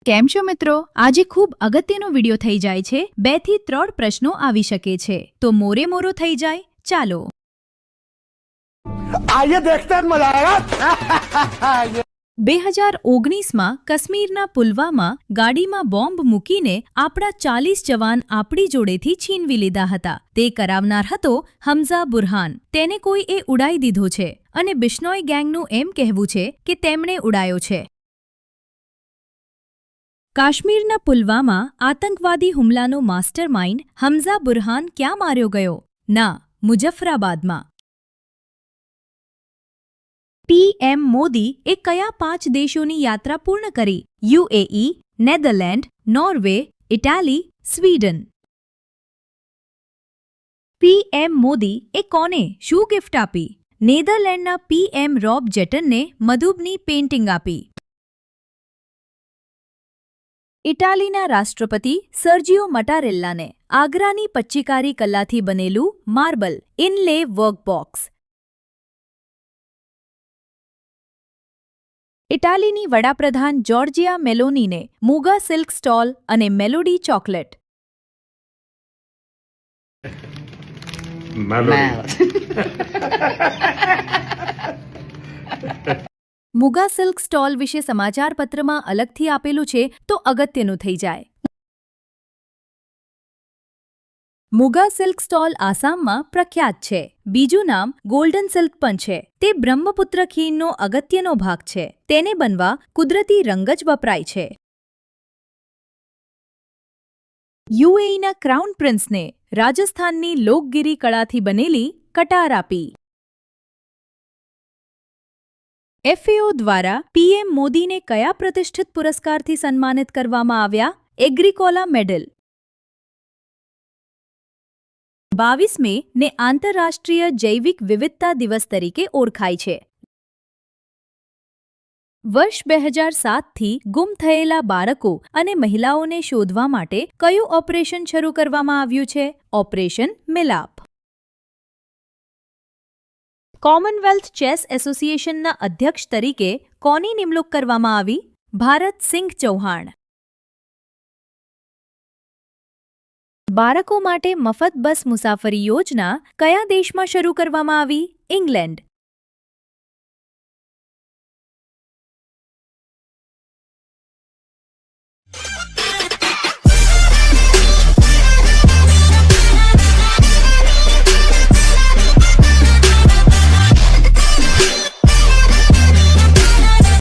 કેમ છો મિત્રો? આજે ખૂબ અગત્યનો વિડિયો થઈ જાય છે. 2 થી 3 પ્રશ્નો આવી શકે છે. તો મોરે મોરો થઈ જાય. ચાલો आइए देखते हैं मजा आएगा 2019માં કાશ્મીરના પુલવામા ગાડીમાં બોમ્બ મૂકીને આપણા 40 જવાન આપણી જોડેથી છીનવી લીધા હતા. તે કરાવનાર હતો હમઝા બુરહાન. તેને કોઈએ ઉડાઈ દીધો છે અને બિશ્નોઈ ગેંગનું એમ કહેવું છે કે તેમણે ઉડાયો છે. કાશ્મીરના પુલવામા આતંકવાદી હુમલાનો માસ્ટરમાઇન્ડ હમઝા બુરહાન ક્યાં માર્યો ગયો? ના, મુઝફ્ફરાબાદમાં. પીએમ મોદી એ કયા 5 દેશોની યાત્રા પૂર્ણ કરી? UAE, Netherland, Norway, Italy, Sweden. PM Modi એ કોને શું ગિફ્ટ આપી? નેધરલેન્ડના પીએમ રોબ જેટનને મધુબની પેઇન્ટિંગ આપી. ઇટાલીના રાષ્ટ્રપતિ સર્જિયો મટારેલ્લાને આગ્રાની પચ્ચીકારી કલાથી બનેલું માર્બલ ઇનલે વર્કબોક્સ. ઇટાલીની વડાપ્રધાન જોર્જિયા મેલોનીને મૂગા સિલ્ક સ્ટોલ અને મેલોડી ચોકલેટ. મૂગા સિલ્ક સ્ટોલ વિશે સમાચાર પત્રમાં અલગથી આપેલું છે તો અગત્યનું થઈ જાય. મૂગા સિલ્ક સ્ટોલ આસામમાં પ્રખ્યાત છે. બીજું નામ ગોલ્ડન સિલ્ક પણ છે. તે બ્રહ્મપુત્ર ખીણનો અગત્યનો ભાગ છે. તેને બનવા કુદરતી રંગ જ વપરાય છે. યુએઈના ક્રાઉન પ્રિન્સને રાજસ્થાનની લોકગીરી કળાથી બનેલી કટાર આપી. એફએઓ દ્વારા પીએમ મોદીને કયા પ્રતિષ્ઠિત પુરસ્કારથી સન્માનિત કરવામાં આવ્યા? એગ્રીકોલા મેડલ. 22 મે ને આંતરરાષ્ટ્રીય જૈવિક વિવિધતા દિવસ તરીકે ઓળખાય છે. વર્ષ 2007થી ગુમ થયેલા બાળકો અને મહિલાઓને શોધવા માટે કયું ઓપરેશન શરૂ કરવામાં આવ્યું છે? ઓપરેશન મિલાપ. કોમનવેલ્થ ચેસ એસોસિએશનના અધ્યક્ષ તરીકે કોની નિમણૂક કરવામાં આવી? ભારત સિંઘ ચૌહાણ. બાળકો માટે મફત બસ મુસાફરી યોજના કયા દેશમાં શરૂ કરવામાં આવી? ઇંગ્લેન્ડ.